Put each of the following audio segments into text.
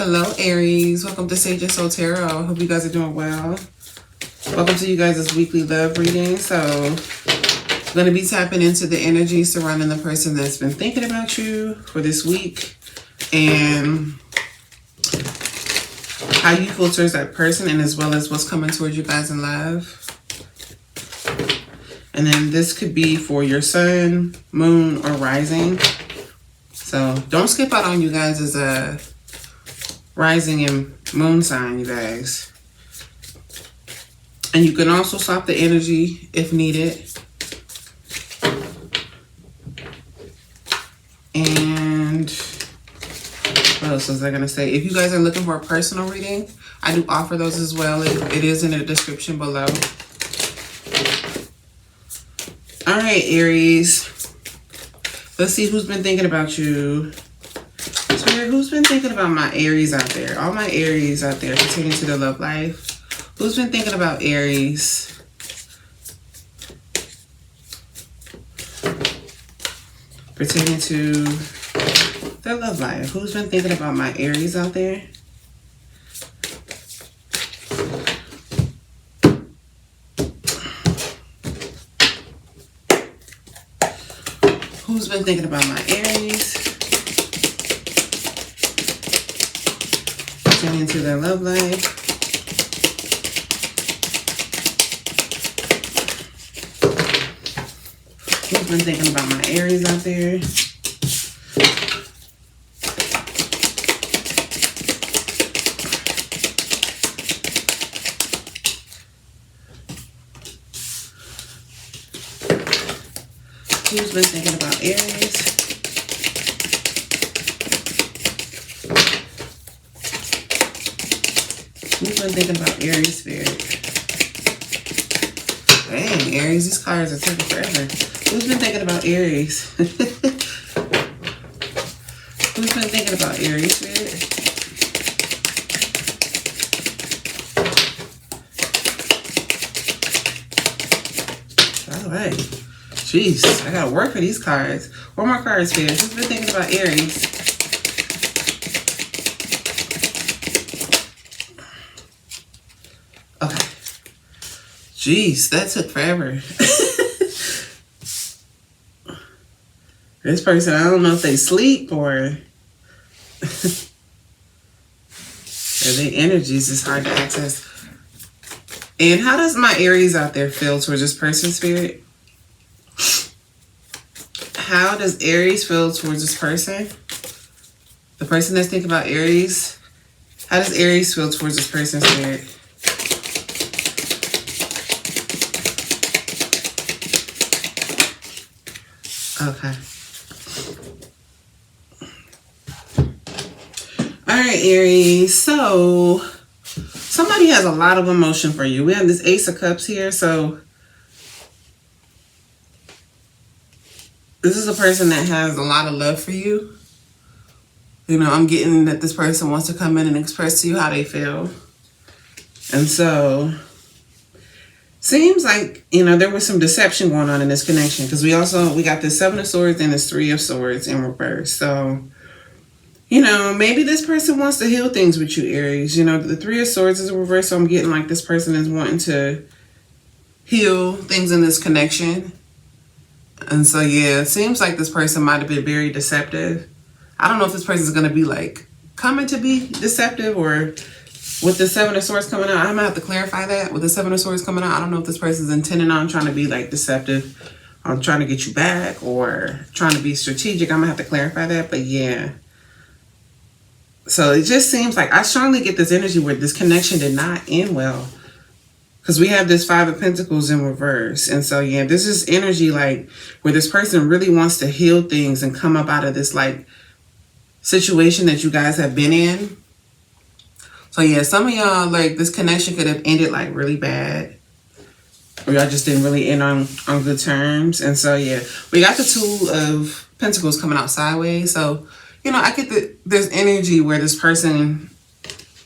Hello, Aries. Welcome to Sage Your Soul Tarot. Hope you guys are doing well. Welcome to you guys' weekly love reading. So, I'm going to be tapping into the energy surrounding the person that's been thinking about you for this week and how you feel towards that person, and as well as what's coming towards you guys in love. And then this could be for your sun, moon, or rising. So don't skip out on you guys as a rising and moon sign, you guys. And you can also swap the energy if needed. And what else was I going to say? If you guys are looking for a personal reading, I do offer those as well. It is in the description below. All right, Aries. Let's see who's been thinking about you. Spirit, who's been thinking about my Aries out there? All my Aries out there pertaining to their love life. Who's been thinking about Aries? Pertaining to their love life. Who's been thinking about my Aries out there? Who's been thinking about my Aries? Getting into their love life. Who's been thinking about my Aries out there? Who's been thinking about Aries? Who's been thinking about Aries, Spirit? Dang, Aries, these cards are taking forever. Who's been thinking about Aries? Who's been thinking about Aries, Spirit? All right. Jeez, I gotta work for these cards. One more card, Spirit. Who's been thinking about Aries? Okay. Jeez, that took forever. This person, I don't know if they sleep or their energies is hard to access. And how does my Aries out there feel towards this person, Spirit? How does Aries feel towards this person? The person that's thinking about Aries. How does Aries feel towards this person, Spirit? Okay. All right, Aries. So, somebody has a lot of emotion for you. We have this Ace of Cups here, so this is a person that has a lot of love for you. You know, I'm getting that this person wants to come in and express to you how they feel. And so, seems like, you know, there was some deception going on in this connection. Because we got this Seven of Swords and this Three of Swords in reverse. So, you know, maybe this person wants to heal things with you, Aries. You know, the Three of Swords is in reverse. So I'm getting like this person is wanting to heal things in this connection. And so, yeah, it seems like this person might have been very deceptive. I don't know if this person is going to be like coming to be deceptive, or with the Seven of Swords coming out. I'm going to have to clarify that. With the Seven of Swords coming out, I don't know if this person is intending on trying to be like deceptive, on trying to get you back, or trying to be strategic. I'm going to have to clarify that. But yeah. So it just seems like I strongly get this energy where this connection did not end well. Because we have this Five of Pentacles in reverse. And so, yeah, this is energy like where this person really wants to heal things and come up out of this like situation that you guys have been in. So, yeah, some of y'all, like, this connection could have ended like really bad. Or y'all just didn't really end on good terms. And so, yeah, we got the Two of Pentacles coming out sideways. So, you know, I get there's energy where this person,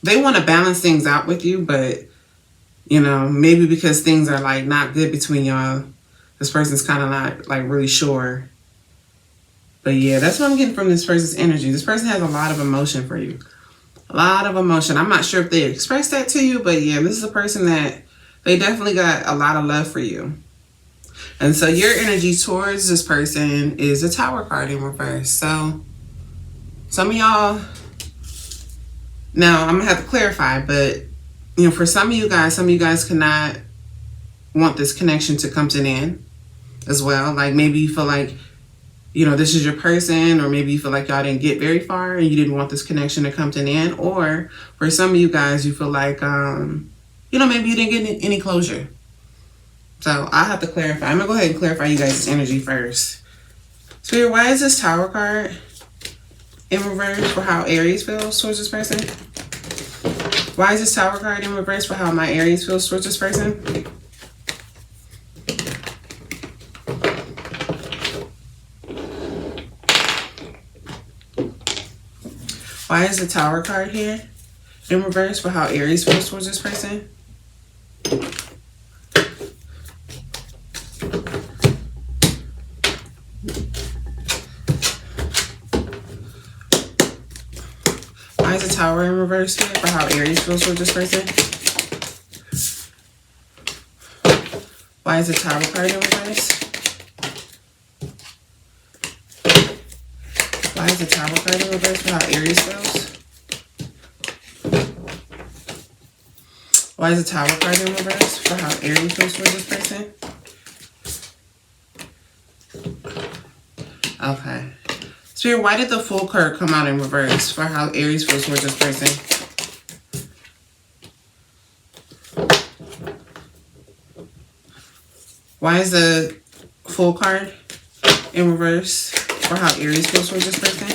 they want to balance things out with you, but you know, maybe because things are like not good between y'all, this person's kind of not like really sure. But yeah, that's what I'm getting from this person's energy. This person has a lot of emotion for you. A lot of emotion. I'm not sure if they expressed that to you, but yeah, this is a person that they definitely got a lot of love for you. And so your energy towards this person is a Tower card in reverse. So some of y'all, now I'm gonna have to clarify, but you know, for some of you guys cannot want this connection to come to an end as well. Like maybe you feel like, you know, this is your person, or maybe you feel like y'all didn't get very far and you didn't want this connection to come to an end. Or for some of you guys, you feel like, you know, maybe you didn't get any closure. So I have to clarify. I'm gonna go ahead and clarify you guys' energy first. Spirit, why is this Tower card in reverse for how Aries feels towards this person? Why is this Tower card in reverse for how my Aries feels towards this person? Why is the Tower card here in reverse for how Aries feels towards this person? Why is the Tower in reverse here for how Aries feels towards this person? Why is the Tower card in reverse? Why is the Tower card in reverse for how Aries feels? Why is the Tower card in reverse for how Aries feels towards this person? Okay. Spirit, why did the Fool card come out in reverse for how Aries feels towards this person? Why is the Fool card in reverse for how Aries feels towards this person?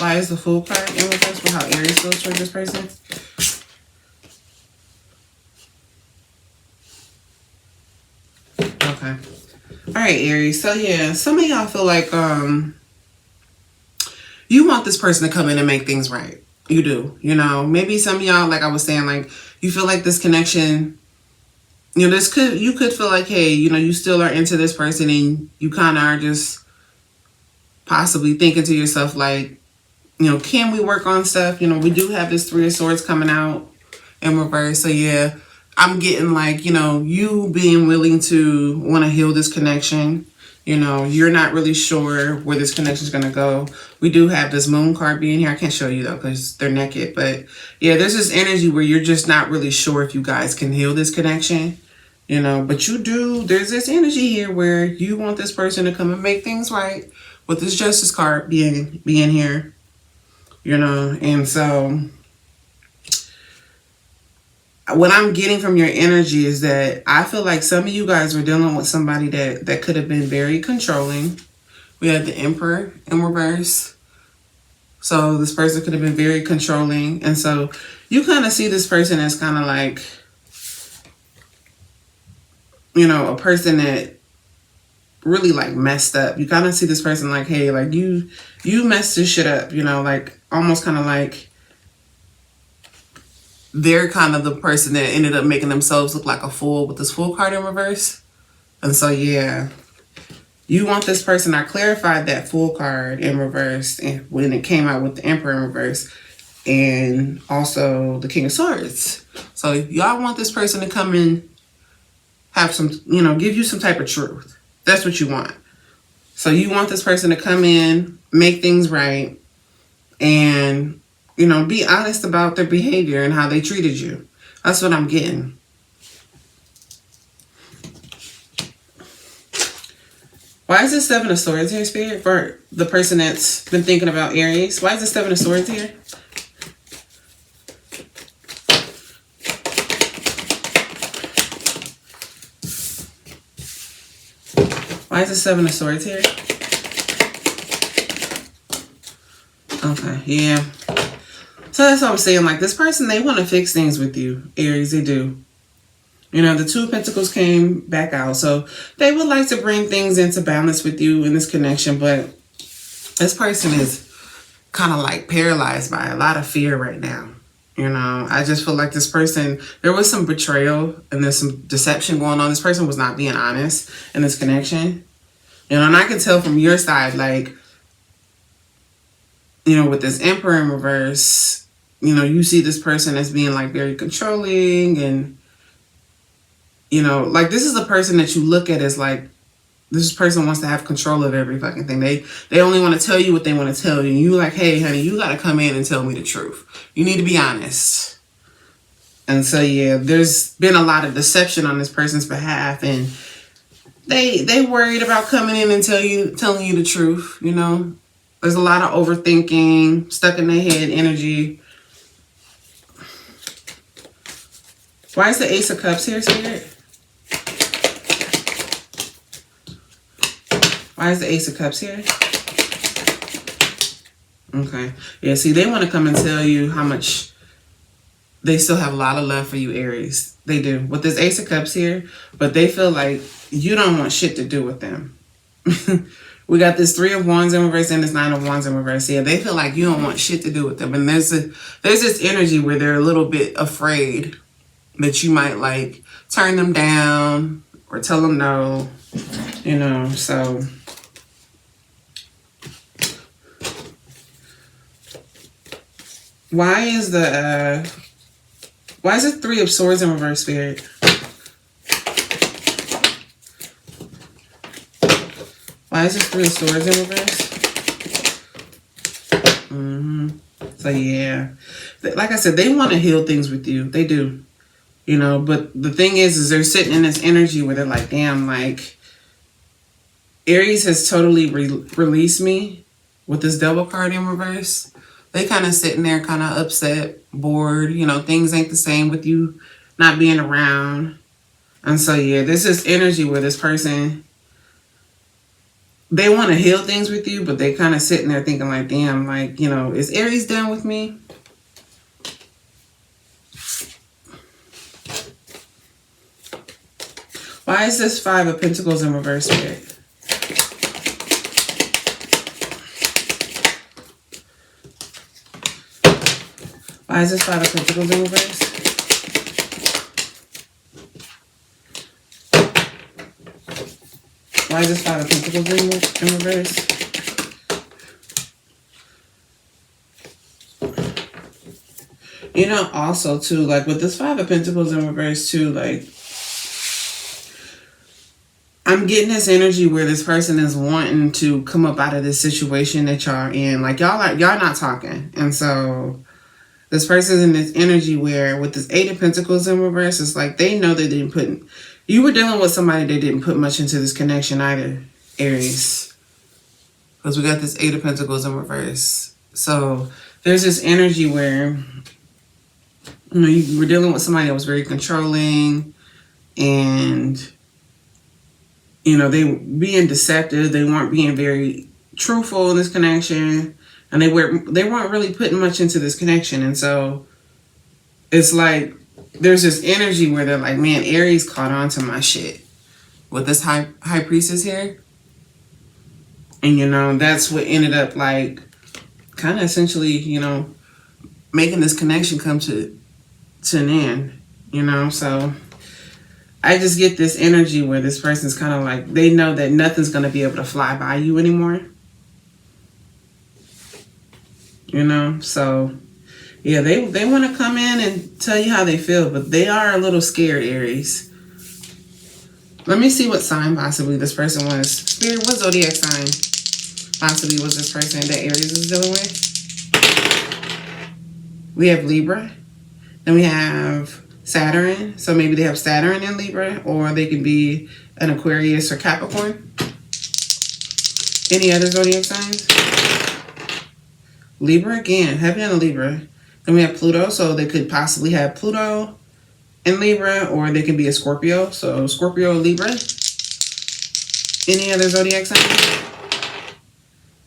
Why is the Fool card in reverse for how Aries feels towards this person? Okay. All right, Aries. So yeah, some of y'all feel like you want this person to come in and make things right. You do. You know, maybe some of y'all, like I was saying, like you feel like this connection, you know, you could feel like, hey, you know, you still are into this person and you kind of are just possibly thinking to yourself like, you know, can we work on stuff? You know, we do have this Three of Swords coming out in reverse. So yeah, I'm getting like, you know, you being willing to want to heal this connection. You know, you're not really sure where this connection is going to go. We do have this Moon card being here. I can't show you though because they're naked. But yeah, there's this energy where you're just not really sure if you guys can heal this connection. You know, but you do. There's this energy here where you want this person to come and make things right with this Justice card being here. You know, and so what I'm getting from your energy is that I feel like some of you guys were dealing with somebody that could have been very controlling. We had the Emperor in reverse. So this person could have been very controlling. And so you kind of see this person as kind of like, you know, a person that really like messed up. You kind of see this person like, hey, like you messed this shit up, you know, like almost kind of like they're kind of the person that ended up making themselves look like a fool with this Fool card in reverse. And so, yeah, you want this person. I clarified that Fool card in reverse and when it came out with the Emperor in reverse and also the King of Swords. So y'all want this person to come in, have some, you know, give you some type of truth. That's what you want. So you want this person to come in, make things right, and, you know, be honest about their behavior and how they treated you. That's what I'm getting. Why is the Seven of Swords here, Spirit, for the person that's been thinking about Aries? Why is the Seven of Swords here? Why is the Seven of Swords here? Okay, yeah. So that's what I'm saying. Like this person, they want to fix things with you, Aries. They do. You know, the Two of Pentacles came back out. So they would like to bring things into balance with you in this connection. But this person is kind of like paralyzed by a lot of fear right now. You know, I just feel like this person, there was some betrayal and there's some deception going on. This person was not being honest in this connection. You know, and I can tell from your side, like, you know, with this Emperor in reverse, you know, you see this person as being like very controlling and, you know, like this is a person that you look at as like, this person wants to have control of every fucking thing. They only want to tell you what they want to tell you. And you like, hey, honey, you got to come in and tell me the truth. You need to be honest. And so, yeah, there's been a lot of deception on this person's behalf. And they worried about coming in and telling you the truth, you know. There's a lot of overthinking, stuck in their head energy. Why is the Ace of Cups here, Spirit? Why is the Ace of Cups here? Okay. Yeah, see, they want to come and tell you how much they still have a lot of love for you, Aries. They do. With this Ace of Cups here, but they feel like you don't want shit to do with them. We got this 3 of Wands in reverse and this 9 of Wands in reverse. Yeah, they feel like you don't want shit to do with them. And there's this energy where they're a little bit afraid that you might like turn them down or tell them no, you know, so. Why is the 3 of Swords in reverse, Spirit? Why is this 3 of Swords in reverse? So yeah, like I said, they want to heal things with you. They do, you know. But the thing is they're sitting in this energy where they're like, damn, like Aries has totally released me with this Devil card in reverse. They kind of sitting there, kind of upset, bored. You know, things ain't the same with you not being around. And so yeah, there's this energy where this person, they want to heal things with you, but they kind of sitting there thinking like, damn, like, you know, is Aries done with me? Why is this 5 of Pentacles in reverse, Spirit? Why is this 5 of Pentacles in reverse? Why is this 5 of Pentacles in reverse? You know, also, too, like, with this 5 of Pentacles in reverse, too, like, I'm getting this energy where this person is wanting to come up out of this situation that y'all in. Like, y'all not talking. And so this person's in this energy where with this 8 of Pentacles in reverse, it's like they know they didn't put... You were dealing with somebody that didn't put much into this connection either, Aries. Because we got this 8 of Pentacles in reverse. So there's this energy where, you know, you were dealing with somebody that was very controlling and, you know, they were being deceptive. They weren't being very truthful in this connection. And they weren't really putting much into this connection. And so it's like there's this energy where they're like, man, Aries caught on to my shit with this high priestess here. And, you know, that's what ended up like kind of essentially, you know, making this connection come to an end, you know. So I just get this energy where this person's kind of like, they know that nothing's going to be able to fly by you anymore. You know, so yeah, they want to come in and tell you how they feel, but they are a little scared, Aries. Let me see what sign possibly this person was. Spirit, what zodiac sign possibly was this person that Aries is dealing with? We have Libra. Then we have Saturn. So maybe they have Saturn in Libra, or they can be an Aquarius or Capricorn. Any other zodiac signs? Libra again, heavy on the Libra. Then we have Pluto, so they could possibly have Pluto in Libra, or they can be a Scorpio. So Scorpio, Libra. Any other zodiac sign?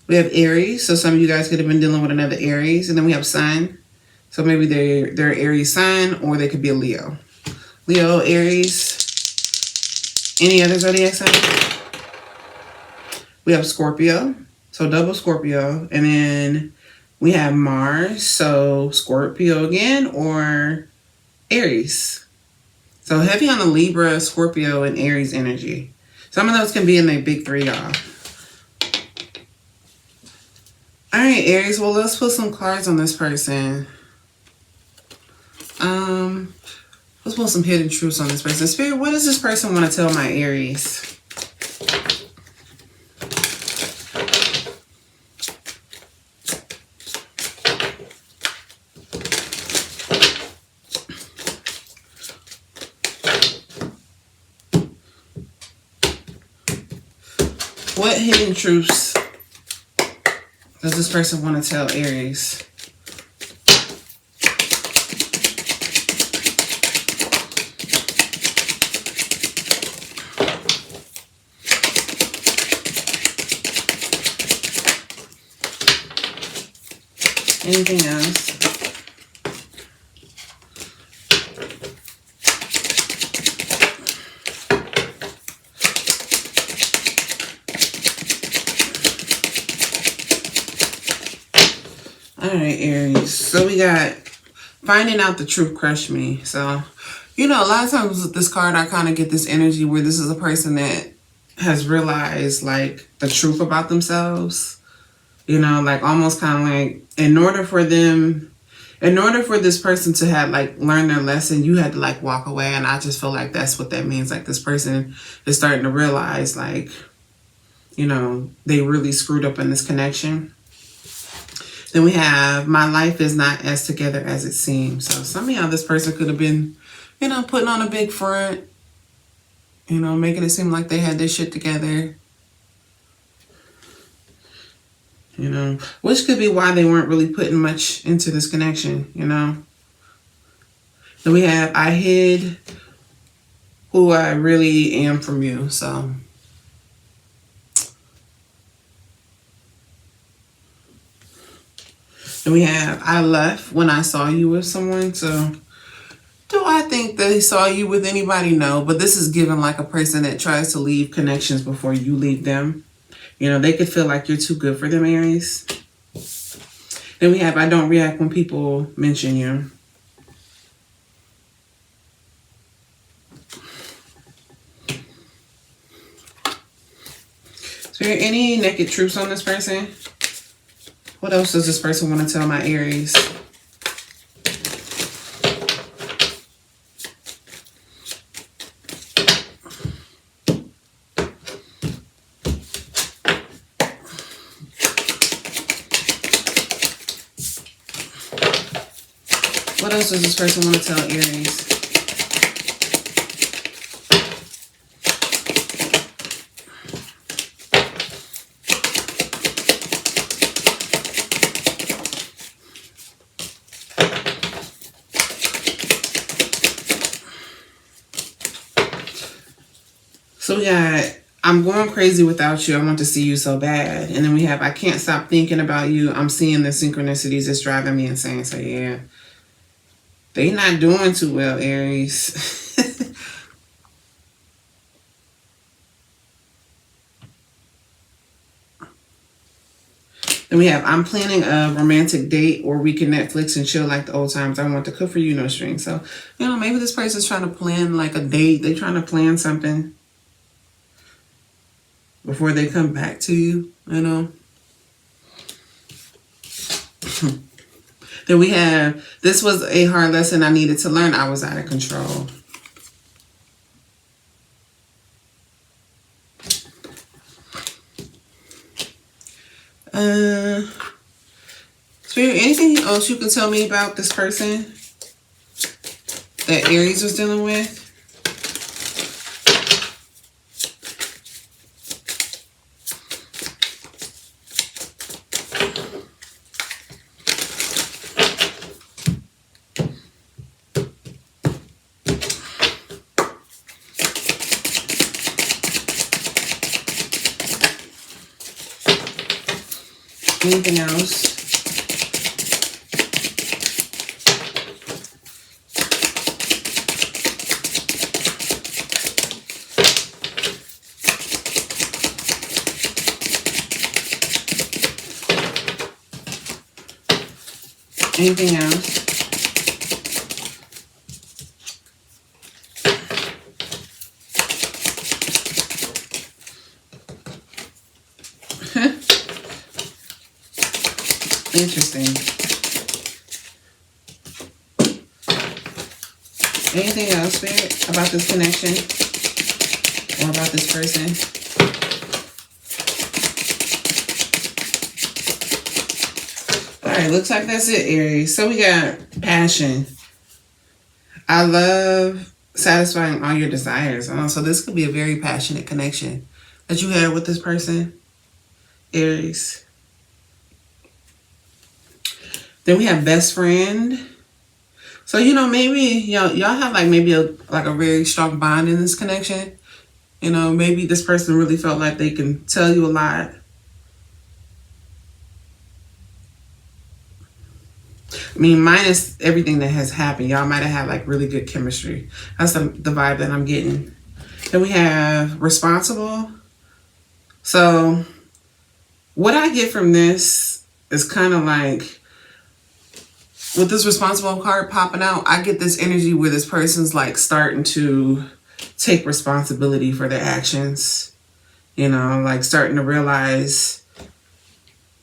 We have Aries, so some of you guys could have been dealing with another Aries. And then we have Sun. So maybe they're Aries sign, or they could be a Leo. Leo, Aries. Any other zodiac sign? We have Scorpio, so double Scorpio. And then we have Mars, so Scorpio again, or Aries. So heavy on the Libra, Scorpio, and Aries energy. Some of those can be in the big 3, y'all. All right, Aries. Well, let's put some cards on this person. Let's put some hidden truths on this person. Spirit, what does this person want to tell my Aries? What hidden truths does this person want to tell Aries? Anything else? All right, Aries. So we got finding out the truth crushed me. So, you know, a lot of times with this card, I kind of get this energy where this is a person that has realized like the truth about themselves. You know, like almost kind of like in order for this person to have like learned their lesson, you had to like walk away. And I just feel like that's what that means. Like this person is starting to realize like, you know, they really screwed up in this connection. Then we have, my life is not as together as it seems. So some of y'all, this person could have been, you know, putting on a big front, you know, making it seem like they had this shit together. You know, which could be why they weren't really putting much into this connection, you know. Then we have, I hid who I really am from you. So then we have, I left when I saw you with someone. So do I think they saw you with anybody? No, but this is given like a person that tries to leave connections before you leave them. You know, they could feel like you're too good for them, Aries. Then we have, I don't react when people mention you. So any naked truths on this person? What else does this person want to tell my Aries? What else does this person want to tell Aries? So we got, I'm going crazy without you. I want to see you so bad. And then we have, I can't stop thinking about you. I'm seeing the synchronicities. It's driving me insane. So yeah, they not doing too well, Aries. Then we have, I'm planning a romantic date or we can Netflix and chill like the old times. I want to cook for you, no strings. So, you know, maybe this person's trying to plan like a date. They're trying to plan something before they come back to you, you know. Then we have, this was a hard lesson I needed to learn. I was out of control. Spirit, anything else you can tell me about this person that Aries was dealing with? Anything else? Anything else? Interesting. Anything else, Spirit, about this connection or about this person? All right, looks like that's it, Aries. So we got passion. I love satisfying all your desires. So this could be a very passionate connection that you had with this person, Aries. Then we have best friend. So, maybe y'all have like maybe a very strong bond in this connection. Maybe this person really felt like they can tell you a lot. I mean, minus everything that has happened, y'all might have had like really good chemistry. That's the vibe that I'm getting. Then we have responsible. So what I get from this is kind of like, with this responsible card popping out, I get this energy where this person's like starting to take responsibility for their actions. Like starting to realize,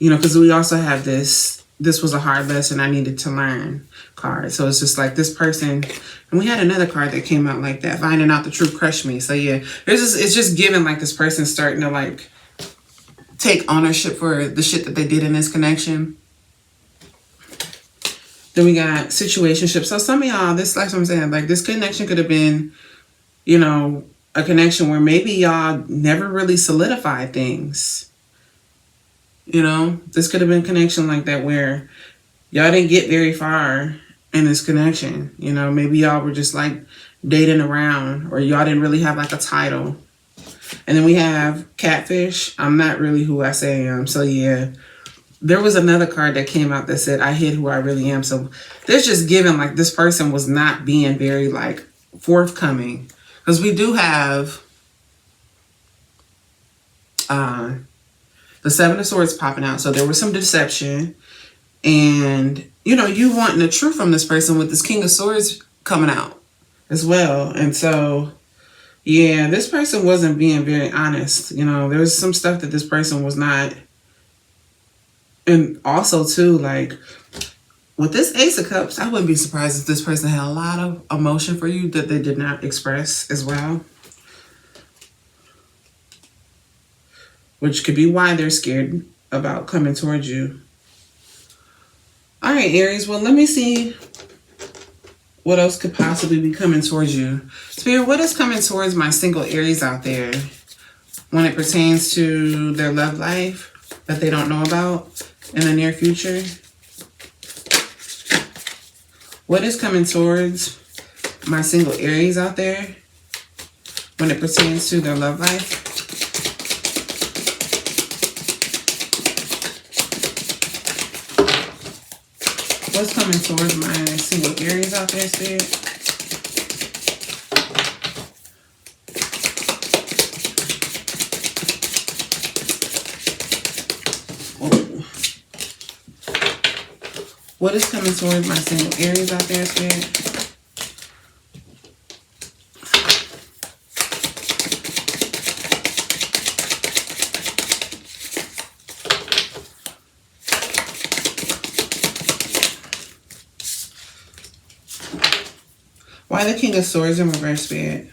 because we also have this was a hard lesson I needed to learn card. So it's just like this person, and we had another card that came out like that, finding out the truth crushed me. So yeah, it's just giving like this person starting to like take ownership for the shit that they did in this connection. Then we got situationship. So some of y'all, this, like what I'm saying, like this connection could have been, a connection where maybe y'all never really solidified things. This could have been a connection like that where y'all didn't get very far in this connection. Maybe y'all were just like dating around, or y'all didn't really have like a title. And then we have catfish. I'm not really who I say I am. So yeah. There was another card that came out that said, I hid who I really am. So there's just given like this person was not being very like forthcoming. Because we do have the Seven of Swords popping out. So there was some deception. And, you wanting the truth from this person with this King of Swords coming out as well. And so, yeah, this person wasn't being very honest. There was some stuff that this person was not. And also, too, like, with this Ace of Cups, I wouldn't be surprised if this person had a lot of emotion for you that they did not express as well. Which could be why they're scared about coming towards you. All right, Aries. Well, let me see what else could possibly be coming towards you. Spirit, what is coming towards my single Aries out there when it pertains to their love life that they don't know about in the near future? What is coming towards my single Aries out there when it pertains to their love life? What's coming towards my single Aries out there, Spirit? What is coming towards my single Aries out there, Spirit? Why the King of Swords in reverse, Spirit?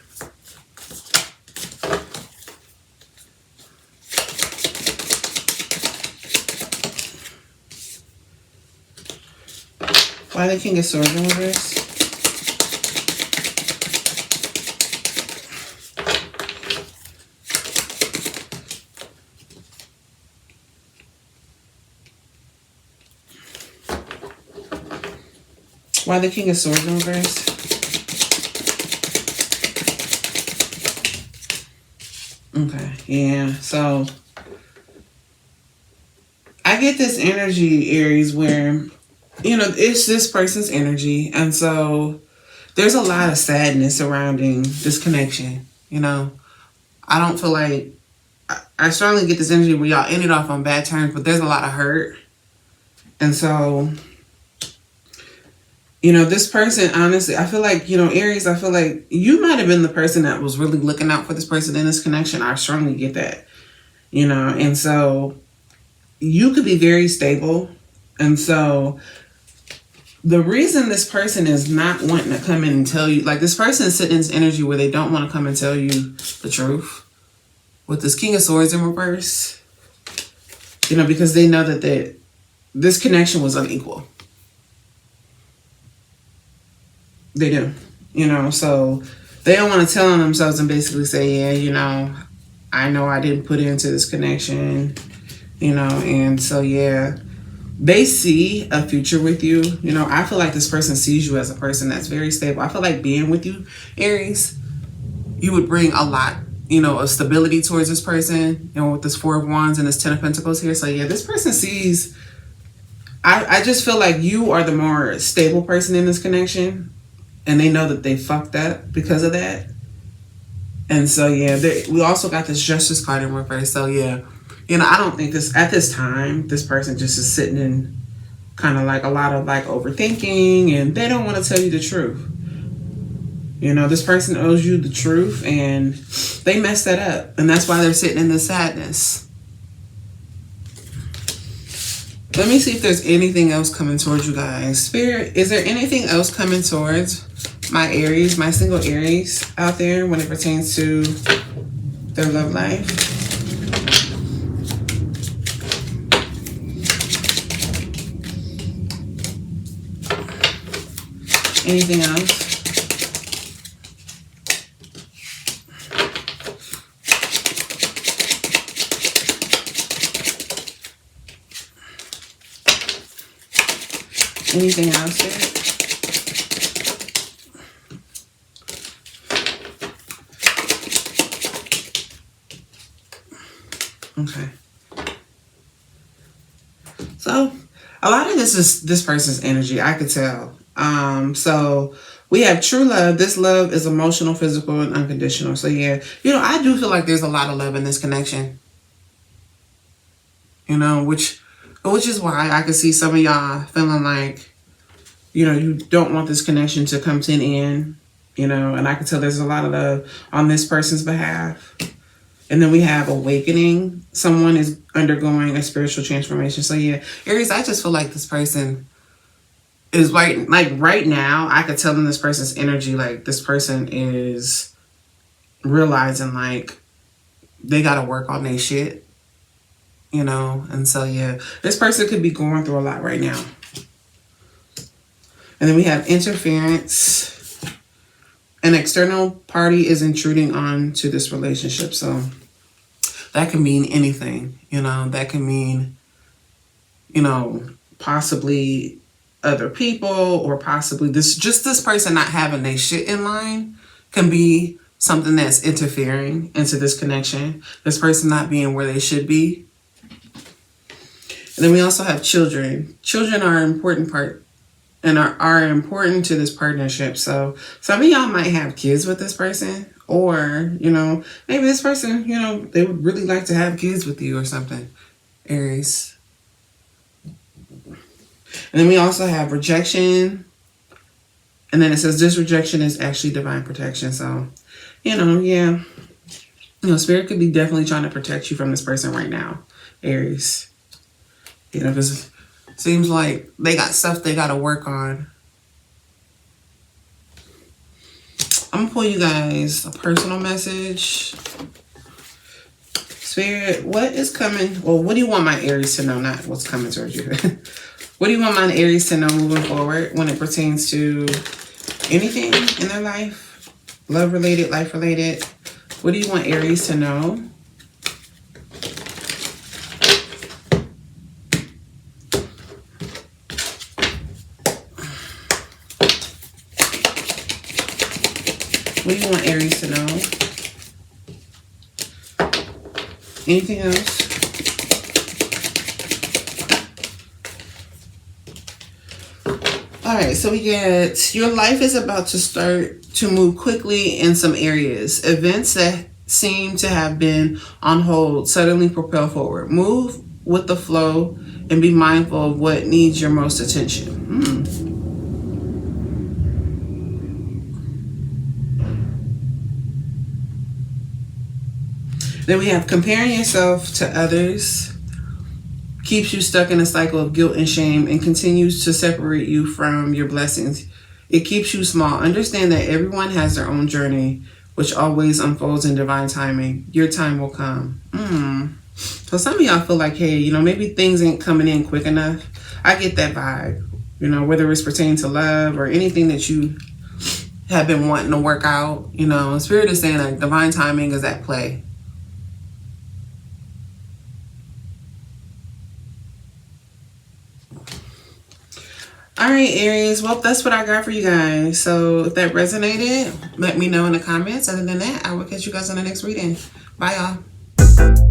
Why the King of Swords in reverse? Why the King of Swords in reverse? Okay, yeah, so I get this energy, Aries, where, it's this person's energy. And so there's a lot of sadness surrounding this connection. I don't feel like, I strongly get this energy where y'all ended off on bad terms, but there's a lot of hurt. And so, this person, honestly, I feel like, Aries, I feel like you might have been the person that was really looking out for this person in this connection. I strongly get that, and so you could be very stable And so the reason this person is not wanting to come in and tell you, like this person is sitting in this energy where they don't want to come and tell you the truth. With this King of Swords in reverse, you know, because they know that this connection was unequal. They do, you know, so they don't want to tell on themselves and basically say, yeah, you know I didn't put into this connection, you know, and so, yeah, they see a future with you. You know, I feel like this person sees you as a person that's very stable. I feel like being with you, Aries, you would bring a lot, you know, of stability towards this person, you know, with this Four of Wands and this Ten of Pentacles here. So, yeah, this person sees, I just feel like you are the more stable person in this connection. And they know that they fucked up because of that. And so, yeah, we also got this Justice card in reverse. So, yeah, you know, I don't think at this time, this person just is sitting in kind of like a lot of like overthinking, and they don't want to tell you the truth. You know, this person owes you the truth and they messed that up. And that's why they're sitting in the sadness. Let me see if there's anything else coming towards you guys. Spirit, is there anything else coming towards my Aries, my single Aries out there when it pertains to their love life? Anything else? Anything else there? Okay. So a lot of this is this person's energy, I could tell. So we have true love. This love is emotional, physical, and unconditional. So yeah, you know, I do feel like there's a lot of love in this connection. You know, which is why I could see some of y'all feeling like, you know, you don't want this connection to come to an end, you know, and I could tell there's a lot of love on this person's behalf. And then we have awakening. Someone is undergoing a spiritual transformation. So yeah, Aries, I just feel like this person is right now, I could tell in this person's energy, like this person is realizing like they got to work on their shit. You know, and so, yeah, this person could be going through a lot right now. And then we have interference. An external party is intruding onto this relationship. So that can mean anything, you know, that can mean, you know, possibly other people, or possibly this person not having their shit in line can be something that's interfering into this connection. This person not being where they should be. And then we also have children. Children are an important part and are important to this partnership. So some of y'all might have kids with this person, or, you know, maybe this person, you know, they would really like to have kids with you or something, Aries. And then we also have rejection. And then it says this rejection is actually divine protection. So, you know, yeah. You know, Spirit could be definitely trying to protect you from this person right now, Aries. You know, because it seems like they got stuff they got to work on. I'm going to pull you guys a personal message. Spirit, what is coming? Well, what do you want my Aries to know? Not what's coming towards you. What do you want my Aries to know moving forward when it pertains to anything in their life? Love related, life related. What do you want Aries to know? What do you want Aries to know? Anything else? Alright, so we get your life is about to start to move quickly in some areas. Events that seem to have been on hold suddenly propel forward. Move with the flow and be mindful of what needs your most attention. Then we have comparing yourself to others keeps you stuck in a cycle of guilt and shame and continues to separate you from your blessings. It keeps you small. Understand that everyone has their own journey, which always unfolds in divine timing. Your time will come. So some of y'all feel like, hey, you know, maybe things ain't coming in quick enough. I get that vibe, you know, whether it's pertaining to love or anything that you have been wanting to work out. You know, Spirit is saying like divine timing is at play. All right, Aries. Well, that's what I got for you guys. So if that resonated, let me know in the comments. Other than that, I will catch you guys on the next reading. Bye, y'all.